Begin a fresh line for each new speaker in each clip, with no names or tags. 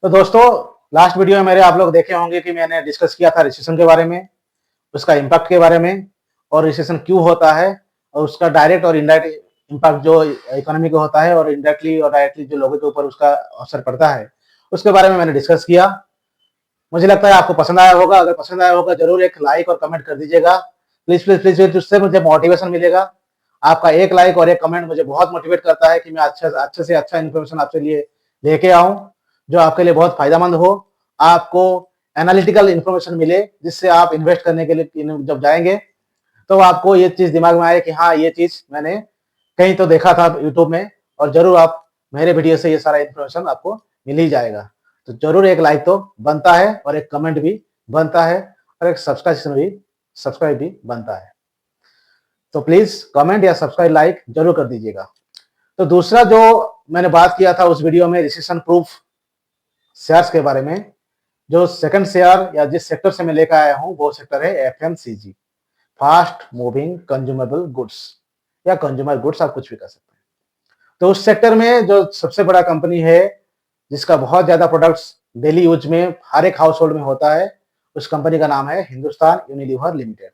तो दोस्तों, last video में मेरे आप लोग देखे होंगे कि मैंने डिस्कस किया था रिसेशन के बारे में, उसका इम्पैक्ट के बारे में और रिसेशन क्यों होता है और उसका डायरेक्ट और इनडायरेक्ट इम्पैक्ट जो इकोनॉमी को होता है और इनडायरेक्टली और डायरेक्टली जो लोगों के ऊपर उसका असर पड़ता है, उसके बारे में मैंने डिस्कस किया। मुझे लगता है आपको पसंद आया होगा। अगर पसंद आया होगा जरूर एक लाइक और कमेंट कर दीजिएगा। प्लीज प्लीज प्लीज, उससे मुझे मोटिवेशन मिलेगा। आपका एक लाइक और एक कमेंट मुझे बहुत मोटिवेट करता है कि मैं अच्छे से अच्छा इन्फॉर्मेशन आपके लिए लेके आऊं जो आपके लिए बहुत फायदेमंद हो। आपको एनालिटिकल इन्फॉर्मेशन मिले जिससे आप इन्वेस्ट करने के लिए जब जाएंगे तो आपको ये चीज दिमाग में आए कि हाँ, ये चीज मैंने कहीं तो देखा था यूट्यूब में, और जरूर आप मेरे वीडियो से ये सारा इन्फॉर्मेशन आपको मिल ही जाएगा। तो जरूर एक लाइक तो बनता है और एक कमेंट भी बनता है और एक सब्सक्राइब भी बनता है। तो प्लीज कमेंट या सब्सक्राइब लाइक जरूर कर दीजिएगा। तो दूसरा जो मैंने बात किया था उस वीडियो में रिसेशन प्रूफ शेयर्स के बारे में, जो सेकंड शेयर या जिस सेक्टर से मैं लेकर आया हूं वो सेक्टर है FMCG, fast moving consumable goods या कंज्यूमर गुड्स, आप कुछ भी कर सकते हैं। तो उस सेक्टर में जो सबसे बड़ा कंपनी है जिसका बहुत ज्यादा प्रोडक्ट्स डेली यूज में हर एक हाउस होल्ड में होता है, उस कंपनी का नाम है हिंदुस्तान यूनिलीवर लिमिटेड।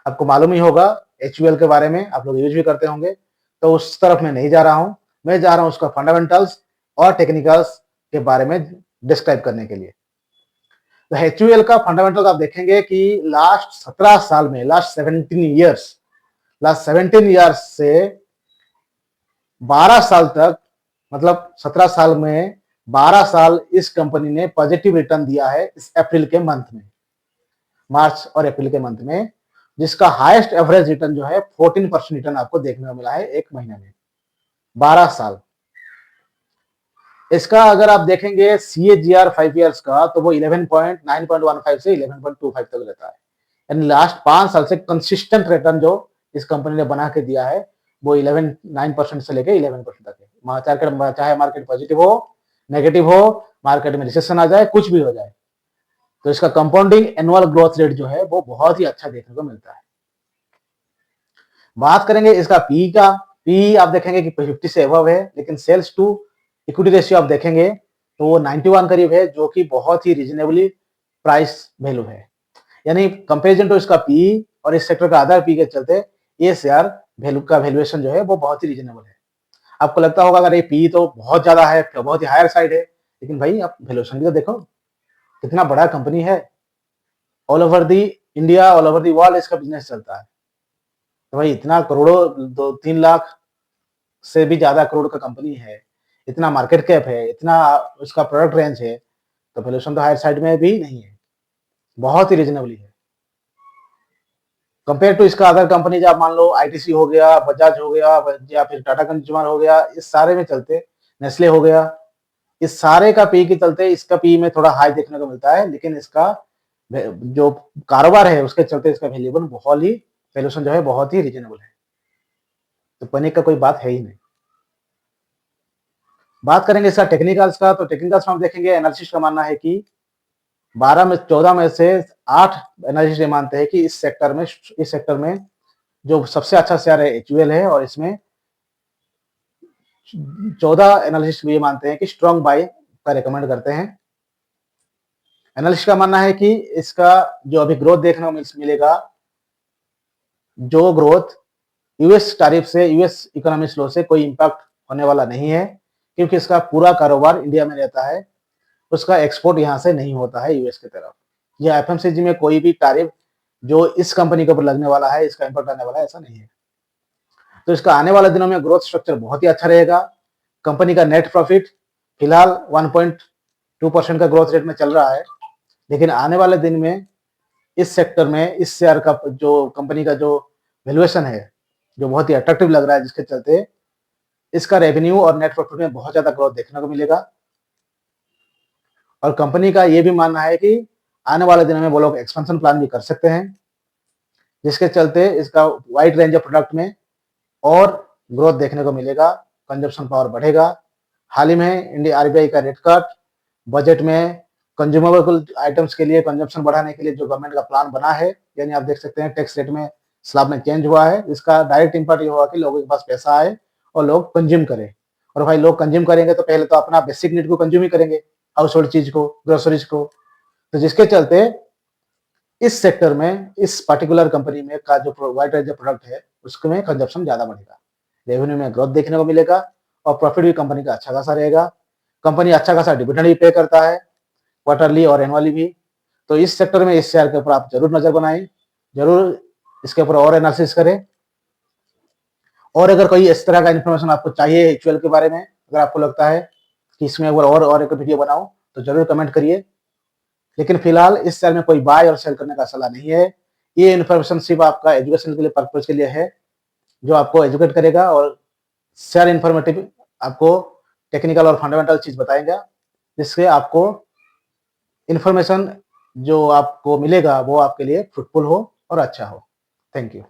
आपको मालूम ही होगा एचयूएल के बारे में, आप लोग यूज भी करते होंगे। तो उस तरफ मैं नहीं जा रहा हूं, मैं जा रहा हूं उसका फंडामेंटल्स और टेक्निकल्स के बारे में डिस्क्राइब करने के लिए। तो एचयूएल का फंडामेंटल आप देखेंगे कि लास्ट 17 साल में, लास्ट 17 ईयर्स से 12 साल तक, मतलब 17 साल में 12 साल इस कंपनी ने पॉजिटिव रिटर्न दिया है इस अप्रैल के मंथ में, मार्च और अप्रैल के मंथ में, जिसका हाईएस्ट एवरेज रिटर्न जो है 14% रिटर्न आपको देखने को मिला है एक महीने में, 12 साल। इसका अगर आप देखेंगे CAGR 5 ईयर्स का तो वो 9.15 से 11.25 तक रहता है। यानी लास्ट 5 साल से कंसिस्टेंट रिटर्न जो इस कंपनी ने बना के दिया है वो 9% से लेकर 11% तक है। चाहे मार्केट पॉजिटिव हो, नेगेटिव हो, मार्केट में रिसेशन आ जाए, कुछ भी हो जाए, तो इसका कंपाउंडिंग एनुअल ग्रोथ रेट जो है वो बहुत ही अच्छा देखने को मिलता है। बात करेंगे इसका पी का, पी आप देखेंगे कि 50 से अबव है, लेकिन सेल्स टू इक्विटी रेशियो आप देखेंगे तो वो 91 करीब है, जो कि बहुत ही रीजनेबली प्राइस वैल्यू है। यानी कंपेरिजन टू इसका पी और इस सेक्टर का आधार पी के चलते ये शेयर वैल्यू का वैल्यूएशन जो है वो बहुत ही रीजनेबल है। आपको लगता होगा अगर ये पी तो बहुत ज्यादा है, बहुत ही हायर साइड है, लेकिन भाई आप वैल्यूएशन भी तो देखो, कितना बड़ा कंपनी है। All over the India, all over the world इसका बिजनेस चलता है। तो भाई इतना करोड़ों, 2-3 लाख से भी ज्यादा करोड़ का कंपनी है, इतना मार्केट कैप है, इतना उसका प्रोडक्ट रेंज है, तो वैल्यूएशन तो हायर साइड में भी नहीं है, बहुत ही रीजनेबली है कंपेयर टू इसका अदर कंपनी। जो आप मान लो आईटीसी हो गया, बजाज हो गया, या फिर टाटा कंज्यूमर हो गया, इस सारे में चलते, नेस्ले हो गया, इस सारे का पी के चलते इसका पी में थोड़ा हाई देखने को मिलता है, लेकिन इसका जो कारोबार है उसके चलते इसका वैल्यूएशन जो है बहुत ही रीजनेबल है। तो पैनिक का कोई बात है ही नहीं। बात करेंगे इसका टेक्निकल्स का, तो टेक्निकल्स में हम देखेंगे एनालिसिस का मानना है कि 14 में से 8 एनालिस्ट ये मानते हैं कि इस सेक्टर में जो सबसे अच्छा शेयर है एचयूएल है, और इसमें 14 एनालिस्ट ये मानते हैं कि स्ट्रॉन्ग बाय का रिकमेंड करते हैं। एनालिस्ट का मानना है कि इसका जो अभी ग्रोथ देखने को मिलेगा, जो ग्रोथ यूएस टैरिफ से, यूएस इकोनॉमिक स्लो से कोई इंपैक्ट होने वाला नहीं है, क्योंकि इसका पूरा कारोबार इंडिया में रहता है, उसका एक्सपोर्ट यहाँ से नहीं होता है यूएस की तरफ। या एफएमसीजी में कोई भी टैरिफ जो इस कंपनी के ऊपर लगने वाला है, इसका इंपैक्ट आने वाला है, ऐसा नहीं है। तो इसका आने वाले दिनों में ग्रोथ स्ट्रक्चर बहुत ही अच्छा रहेगा। कंपनी का नेट प्रॉफिट फिलहाल 1.2% का ग्रोथ रेट में चल रहा है, लेकिन आने वाले दिन में इस सेक्टर में इस शेयर का जो कंपनी का जो वैल्यूएशन है, जो बहुत ही अट्रैक्टिव लग रहा है, जिसके चलते इसका रेवेन्यू और नेट प्रॉफिट में बहुत ज्यादा ग्रोथ देखने को मिलेगा। और कंपनी का ये भी मानना है कि आने वाले दिनों में वो लोग एक्सपेंशन प्लान भी कर सकते हैं, जिसके चलते इसका वाइड रेंज ऑफ प्रोडक्ट में और ग्रोथ देखने को मिलेगा, कंजप्शन पावर बढ़ेगा। हाल ही में इंडिया आरबीआई का रेट कट, बजट में कंज्यूमेबल आइटम्स के लिए कंजप्शन बढ़ाने के लिए जो गवर्नमेंट का प्लान बना है, यानी आप देख सकते हैं टैक्स रेट में स्लैब में चेंज हुआ है, इसका डायरेक्ट इंपैक्ट ये होगा कि लोगों के पास पैसा आए और लोग कंज्यूम करें। और भाई लोग कंज्यूम करेंगे तो पहले तो अपना बेसिक नीड को कंज्यूम ही करेंगे, हाउस होल्ड चीज को, ग्रोसरीज को। तो जिसके चलते इस सेक्टर में, इस पर्टिकुलर कंपनी में का जो वाइड रेंज प्रोडक्ट है, उसमें कंजप्शन ज्यादा बढ़ेगा, रेवेन्यू में ग्रोथ देखने को मिलेगा और प्रॉफिट भी कंपनी का अच्छा खासा रहेगा। कंपनी अच्छा खासा डिविडेंड भी पे करता है, क्वार्टरली और एनुअली भी। तो इस सेक्टर में इस शेयर के ऊपर आप जरूर नजर बनाएं, जरूर इसके ऊपर और एनालिसिस करें। और अगर कोई इस तरह का इन्फॉर्मेशन आपको चाहिए एचयूएल के बारे में, अगर आपको लगता है कि इसमें अगर और एक वीडियो बनाऊं, तो जरूर कमेंट करिए। लेकिन फिलहाल इस शेयर में कोई बाय और सेल करने का सलाह नहीं है। ये इन्फॉर्मेशन सिर्फ आपका एजुकेशन के लिए, पर्पज के लिए है, जो आपको एजुकेट करेगा और शेयर इन्फॉर्मेटिव आपको टेक्निकल और फंडामेंटल चीज बताएगा, जिससे आपको इन्फॉर्मेशन जो आपको मिलेगा वो आपके लिए फ्रूटफुल हो और अच्छा हो। Thank you.